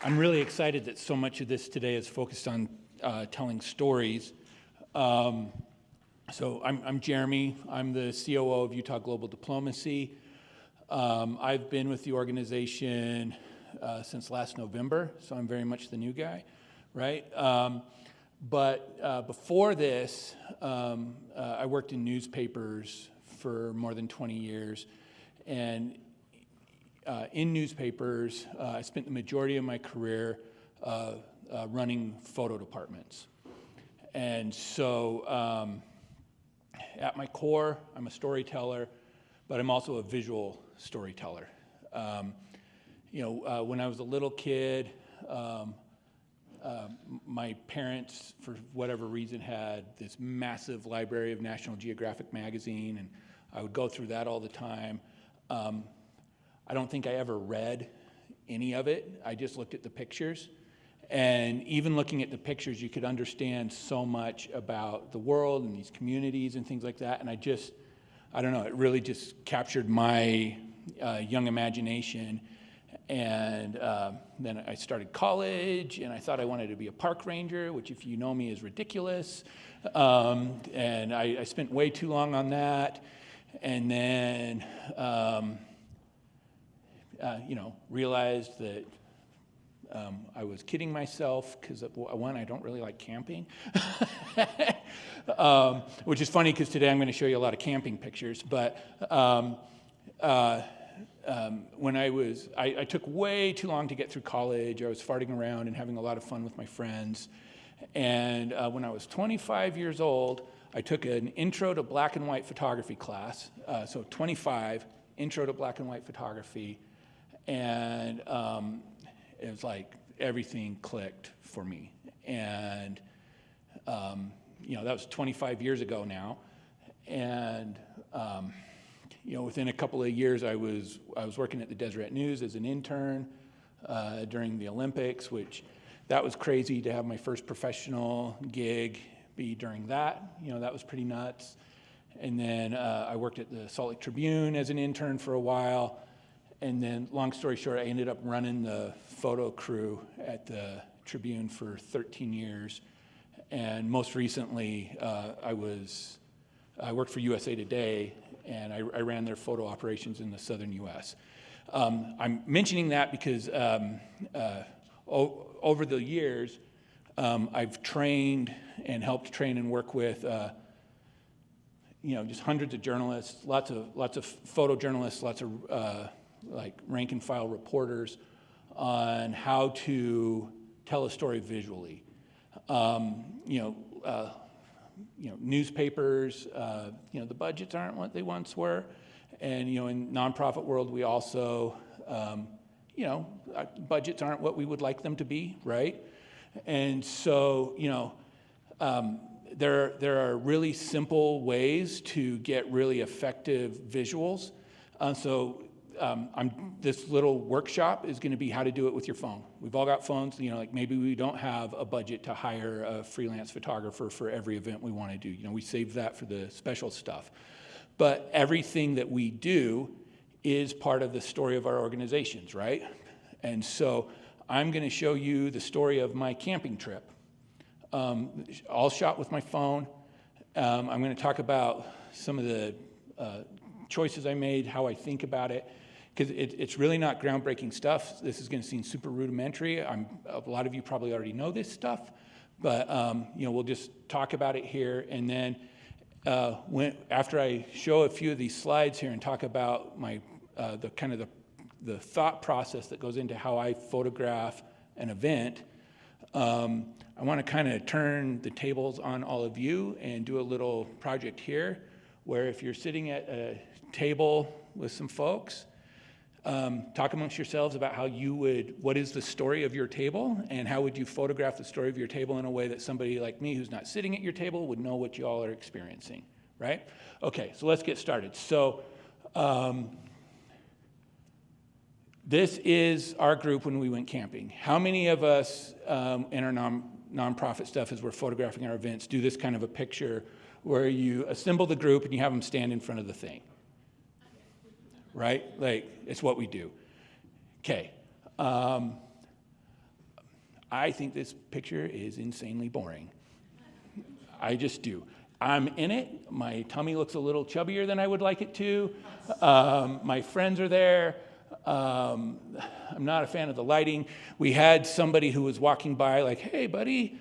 I'm really excited that so much of this today is focused on telling stories. So I'm Jeremy. I'm the COO of Utah Global Diplomacy. I've been with the organization since last November, so I'm very much the new guy, right? But before this, I worked in newspapers for more than 20 years, and in newspapers, I spent the majority of my career running photo departments. And so at my core, I'm a storyteller, but I'm also a visual storyteller. When I was a little kid, my parents, for whatever reason, had this massive library of National Geographic magazine, and I would go through that all the time. I don't think I ever read any of it. I just looked at the pictures. And even looking at the pictures, you could understand so much about the world and these communities and things like that. And I don't know, it really just captured my young imagination. And then I started college, and I thought I wanted to be a park ranger, which, if you know me, is ridiculous. And I spent way too long on that. And then realized that I was kidding myself because, one, I don't really like camping, which is funny because today I'm going to show you a lot of camping pictures. But when I took way too long to get through college. I was farting around and having a lot of fun with my friends. And when I was 25 years old, I took an intro to black and white photography class. So 25, intro to black and white photography. And it was like everything clicked for me. And, that was 25 years ago now. And, within a couple of years, I was working at the Deseret News as an intern during the Olympics, which that was crazy to have my first professional gig be during that. That was pretty nuts. And then I worked at the Salt Lake Tribune as an intern for a while. And then, long story short, I ended up running the photo crew at the Tribune for 13 years. And most recently, I worked for USA Today, and I ran their photo operations in the southern U.S. I'm mentioning that because over the years, I've trained and helped train and work with just hundreds of journalists, lots of photojournalists, lots of rank and file reporters on how to tell a story visually. Newspapers, the budgets aren't what they once were. And, in nonprofit world, we also, budgets aren't what we would like them to be, right? And so, there are really simple ways to get really effective visuals. This little workshop is going to be how to do it with your phone. We've all got phones. Maybe we don't have a budget to hire a freelance photographer for every event we want to do. We save that for the special stuff. But everything that we do is part of the story of our organizations, right? And so I'm going to show you the story of my camping trip, all shot with my phone. I'm going to talk about some of the choices I made, how I think about it, because it's really not groundbreaking stuff. This is going to seem super rudimentary. A lot of you probably already know this stuff, but we'll just talk about it here. And then after I show a few of these slides here and talk about the thought process that goes into how I photograph an event, I want to kind of turn the tables on all of you and do a little project here, where if you're sitting at a table with some folks, talk amongst yourselves about what is the story of your table, and how would you photograph the story of your table in a way that somebody like me who's not sitting at your table would know what you all are experiencing, right? Okay, so let's get started. So this is our group when we went camping. How many of us in our nonprofit stuff, as we're photographing our events, do this kind of a picture where you assemble the group and you have them stand in front of the thing? Right? It's what we do. Okay. I think this picture is insanely boring. I just do. I'm in it. My tummy looks a little chubbier than I would like it to. My friends are there. I'm not a fan of the lighting. We had somebody who was walking by like, hey, buddy,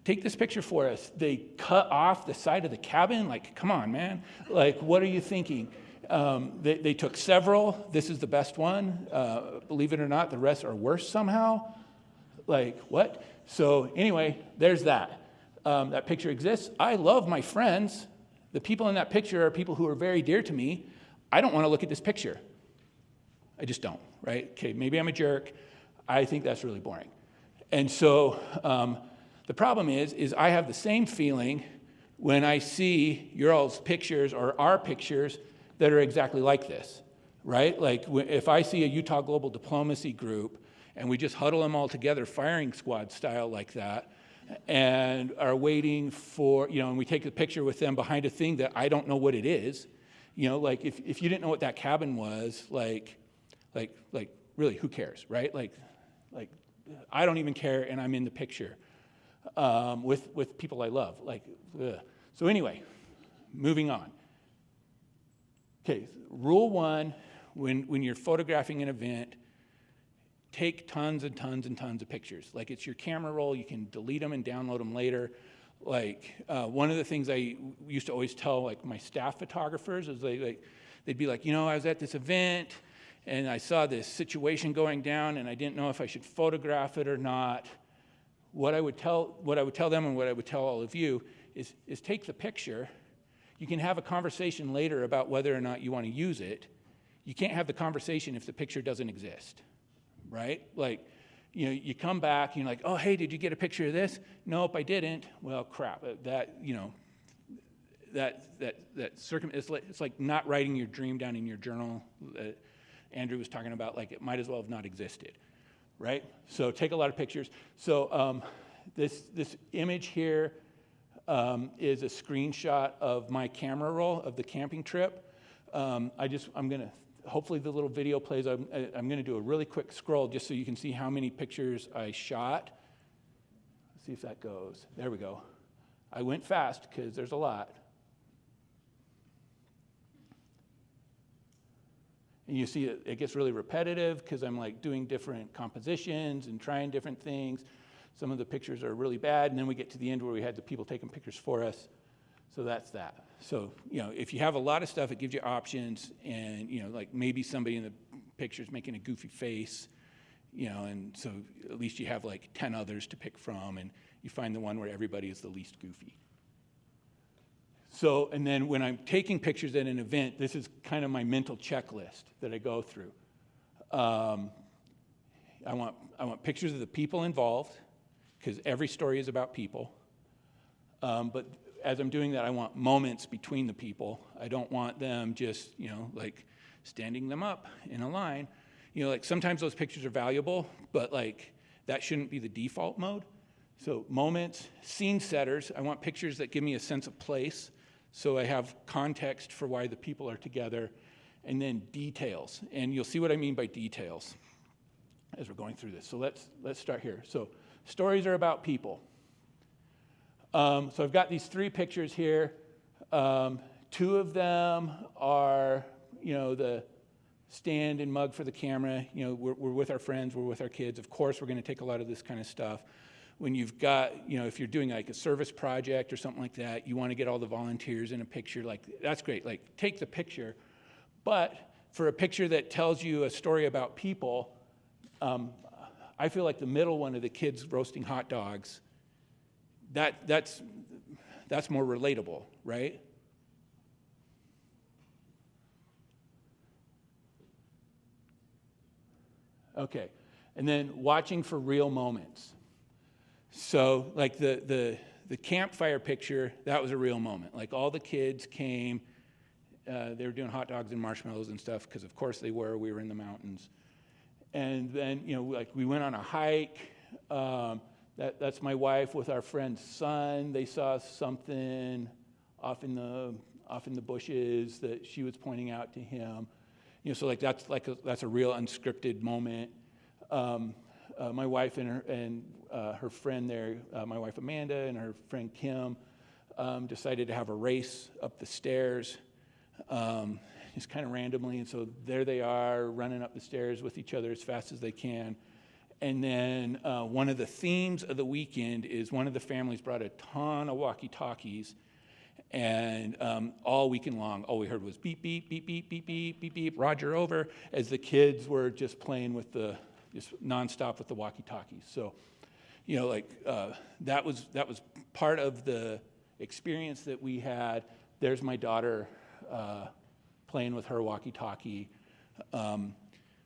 take this picture for us. They cut off the side of the cabin. Like, come on, man. Like, what are you thinking? They took several. This is the best one. Believe it or not, the rest are worse somehow. Like, what? So anyway, there's that. That picture exists. I love my friends. The people in that picture are people who are very dear to me. I don't want to look at this picture. I just don't, right? Okay, maybe I'm a jerk. I think that's really boring. And so the problem is I have the same feeling when I see your all's pictures or our pictures that are exactly like this, right? Like if I see a Utah Global Diplomacy group and we just huddle them all together firing squad style like that, and are waiting for, and we take a picture with them behind a thing that I don't know what it is, like if you didn't know what that cabin was, like really, who cares, right? Like I don't even care, and I'm in the picture with people I love, ugh. So anyway, moving on. Okay, rule one, when you're photographing an event, take tons and tons and tons of pictures. Like it's your camera roll, you can delete them and download them later. Like one of the things I used to always tell like my staff photographers is they'd be like, I was at this event and I saw this situation going down and I didn't know if I should photograph it or not. What I would tell them and what I would tell all of you is take the picture. You can have a conversation later about whether or not you want to use it. You can't have the conversation if the picture doesn't exist. Right? Like, you come back, and you're like, oh, hey, did you get a picture of this? Nope, I didn't. Well, crap. It's like not writing your dream down in your journal that Andrew was talking about. Like, it might as well have not existed, right? So take a lot of pictures. So this image here is a screenshot of my camera roll of the camping trip. I'm going to, hopefully the little video plays. I'm going to do a really quick scroll just so you can see how many pictures I shot. Let's see if that goes. There we go. I went fast because there's a lot. And you see it gets really repetitive because I'm like doing different compositions and trying different things. Some of the pictures are really bad, and then we get to the end where we had the people taking pictures for us. So that's that. So, if you have a lot of stuff, it gives you options, and, like maybe somebody in the picture is making a goofy face, and so at least you have like 10 others to pick from, and you find the one where everybody is the least goofy. So, and then when I'm taking pictures at an event, this is kind of my mental checklist that I go through. I want pictures of the people involved, because every story is about people. But as I'm doing that, I want moments between the people. I don't want them just, like standing them up in a line. Like sometimes those pictures are valuable, but like that shouldn't be the default mode. So moments, scene setters. I want pictures that give me a sense of place, so I have context for why the people are together. And then details. And you'll see what I mean by details as we're going through this. So let's start here. So stories are about people. So I've got these 3 pictures here. 2 of them are, the stand and mug for the camera. We're with our friends, we're with our kids. Of course, we're going to take a lot of this kind of stuff. When you've got, if you're doing like a service project or something like that, you want to get all the volunteers in a picture. Like, that's great. Like, take the picture. But for a picture that tells you a story about people, I feel like the middle one of the kids roasting hot dogs, that's more relatable, right? Okay, and then watching for real moments. So like the campfire picture, that was a real moment. Like all the kids came, they were doing hot dogs and marshmallows and stuff, because of course we were in the mountains. And then, like we went on a hike. That's my wife with our friend's son. They saw something off in the bushes that she was pointing out to him. So like that's a real unscripted moment. my wife and her friend there, my wife Amanda and her friend Kim, decided to have a race up the stairs, just kind of randomly. And so there they are running up the stairs with each other as fast as they can. And then one of the themes of the weekend is one of the families brought a ton of walkie-talkies. And all weekend long, all we heard was beep, beep, beep, beep, beep, beep, beep, beep, Roger, over, as the kids were just playing with just nonstop with the walkie-talkies. So, you know, like that was part of the experience that we had. There's my daughter playing with her walkie-talkie.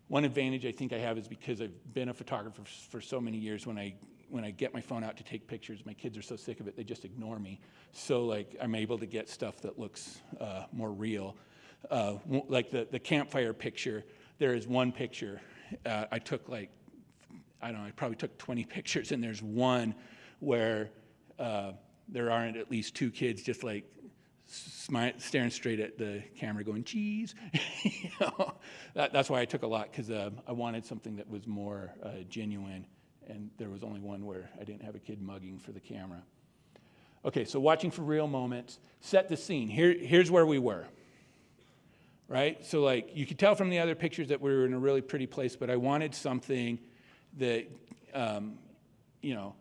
One advantage I think I have is because I've been a photographer for so many years. When I get my phone out to take pictures, my kids are so sick of it, they just ignore me. So like I'm able to get stuff that looks more real. Like the campfire picture, there is one picture. I took I probably took 20 pictures, and there's one where there aren't at least two kids just like staring straight at the camera going, cheese. You know? That's why I took a lot, because I wanted something that was more genuine. And there was only one where I didn't have a kid mugging for the camera. Okay, so watching for real moments. Set the scene. Here's where we were, right? So like you could tell from the other pictures that we were in a really pretty place, but I wanted something that, you know,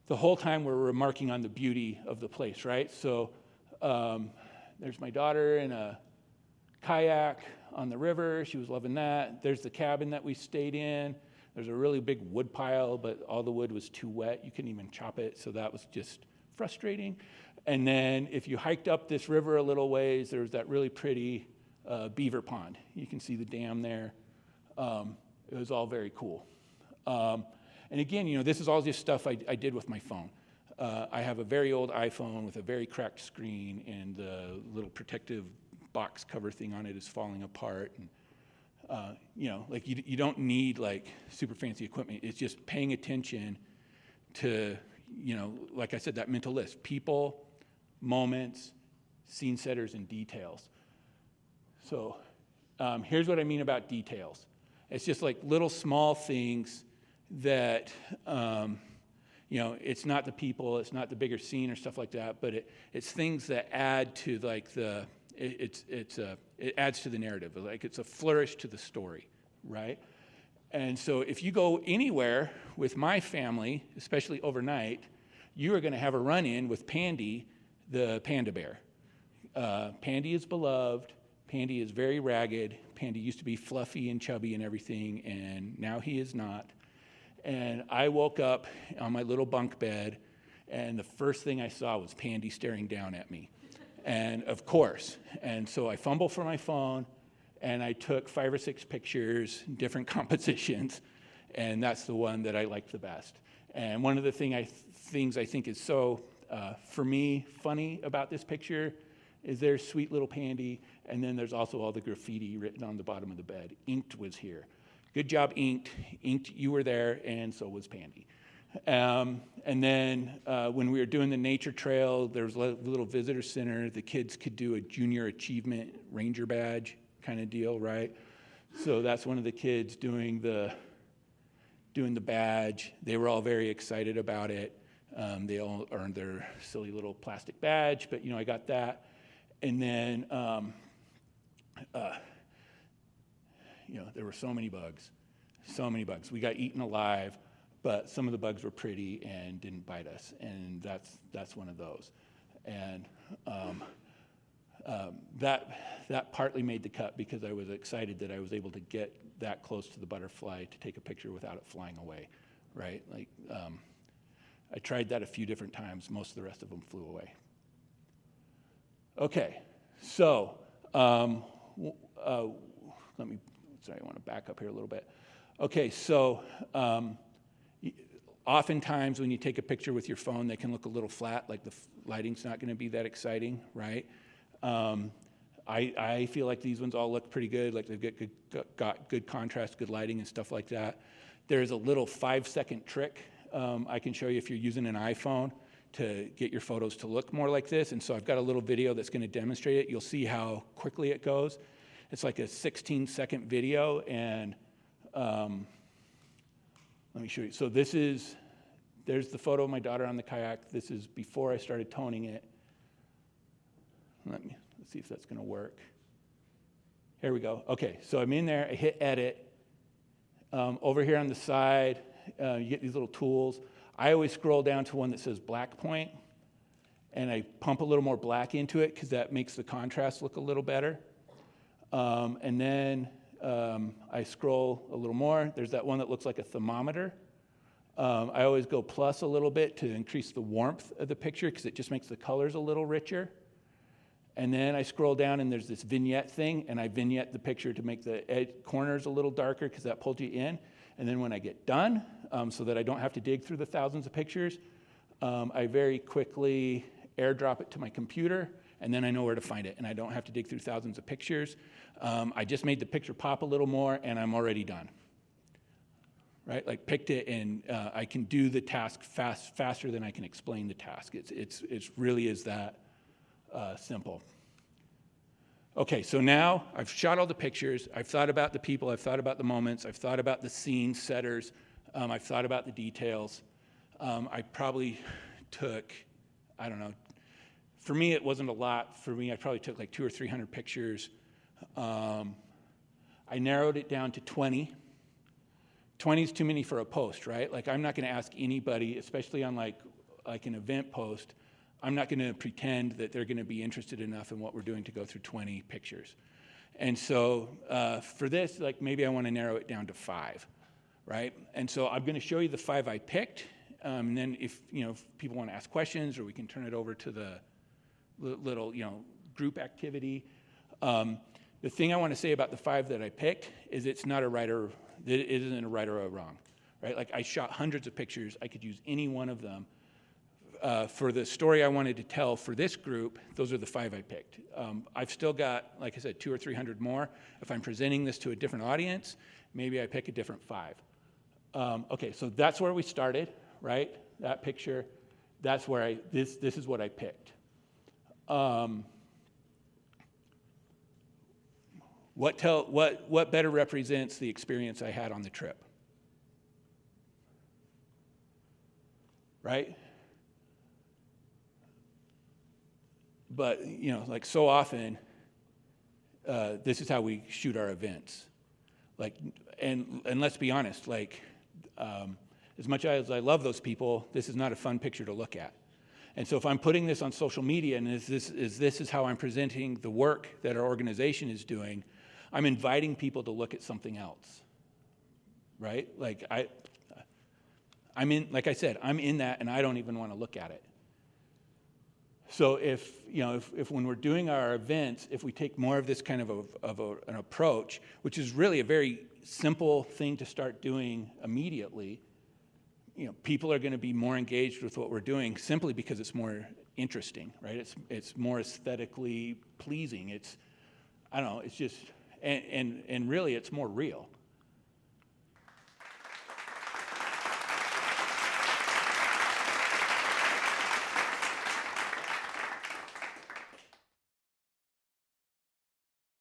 the whole time we're remarking on the beauty of the place, right? So there's my daughter in a kayak on the river. She was loving that. There's the cabin that we stayed in. There's a really big wood pile, but all the wood was too wet. You couldn't even chop it, so that was just frustrating. And then if you hiked up this river a little ways, there was that really pretty beaver pond. You can see the dam there. It was all very cool. And again, you know, this is all just stuff I did with my phone. I have a very old iPhone with a very cracked screen, and the little protective box cover thing on it is falling apart. And, you know, like you don't need like super fancy equipment. It's just paying attention to, you know, like I said, that mental list: people, moments, scene setters, and details. So here's what I mean about details. It's just like little small things that, you know, it's not the people, it's not the bigger scene or stuff like that, but it's things that add to like it adds to the narrative. Like it's a flourish to the story, right? And so if you go anywhere with my family, especially overnight, you are going to have a run-in with Pandy, the panda bear. Pandy is beloved. Pandy is very ragged. Pandy used to be fluffy and chubby and everything, and now he is not. And I woke up on my little bunk bed, and the first thing I saw was Pandy staring down at me. And of course, and so I fumbled for my phone, and I took 5 or 6 pictures, different compositions, and that's the one that I liked the best. And one of the things I think is so, for me, funny about this picture is there's sweet little Pandy, and then there's also all the graffiti written on the bottom of the bed. Inked was here. Good job, Inked. Inked, you were there, and so was Pandy. And then when we were doing the nature trail, there was a little visitor center. The kids could do a junior achievement ranger badge kind of deal, right? So that's one of the kids doing the badge. They were all very excited about it. They all earned their silly little plastic badge, but you know, I got that. And then you know, there were so many bugs. We got eaten alive, but some of the bugs were pretty and didn't bite us, and that's one of those. And that partly made the cut because I was excited that I was able to get that close to the butterfly to take a picture without it flying away, right? Like I tried that a few different times. Most of the rest of them flew away. Okay, so I want to back up here a little bit. Okay, so oftentimes when you take a picture with your phone, they can look a little flat, like the lighting's not going to be that exciting, right? I feel like these ones all look pretty good, like they've got good contrast, good lighting and stuff like that. There's a little 5-second trick I can show you if you're using an iPhone to get your photos to look more like this. And so I've got a little video that's going to demonstrate it. You'll see how quickly it goes. It's like a 16-second video, and let let me show you. So there's the photo of my daughter on the kayak. This is before I started toning it. Let's see if that's going to work. Here we go. Okay, so I'm in there. I hit edit. Over here on the side, you get these little tools. I always scroll down to one that says black point, and I pump a little more black into it because that makes the contrast look a little better. And then I scroll a little more. There's that one that looks like a thermometer. I always go plus a little bit to increase the warmth of the picture because it just makes the colors a little richer. And then I scroll down and there's this vignette thing, and I vignette the picture to make the corners a little darker because that pulls you in. And then when I get done, so that I don't have to dig through the thousands of pictures, I very quickly airdrop it to my computer, and then I know where to find it, and I don't have to dig through thousands of pictures. I just made the picture pop a little more, and I'm already done. Right? Like picked it, and I can do the task faster than I can explain the task. It's really is that simple. Okay, so now I've shot all the pictures. I've thought about the people. I've thought about the moments. I've thought about the scene setters. I've thought about the details. I probably took, I don't know, for me it wasn't a lot. For me, I probably took like 200 or 300 pictures. I narrowed it down to 20. 20 is too many for a post, right? Like I'm not going to ask anybody, especially on like an event post, I'm not going to pretend that they're going to be interested enough in what we're doing to go through 20 pictures. And so for this, like maybe I want to narrow it down to 5, right? And so I'm going to show you the 5 I picked. And then if people want to ask questions, or we can turn it over to the little group activity. The thing I want to say about the 5 that I picked is it isn't a right or a wrong, right? Like I shot hundreds of pictures. I could use any one of them. For the story I wanted to tell for this group, those are the 5 I picked. I've still got, like I said, 200 or 300 more. If I'm presenting this to a different audience, maybe I pick a different 5. Okay, so that's where we started, right? That picture, that's where this is what I picked. What better represents the experience I had on the trip? Right? But, like so often, this is how we shoot our events. Like, and let's be honest, like, as much as I love those people, this is not a fun picture to look at. And so if I'm putting this on social media and this is how I'm presenting the work that our organization is doing, I'm inviting people to look at something else, right? Like I'm in, like I said, I'm in that and I don't even want to look at it. So if when we're doing our events, if we take more of this kind of an approach, which is really a very simple thing to start doing immediately, people are going to be more engaged with what we're doing simply because it's more interesting, right? It's more aesthetically pleasing. It's just, and really it's more real.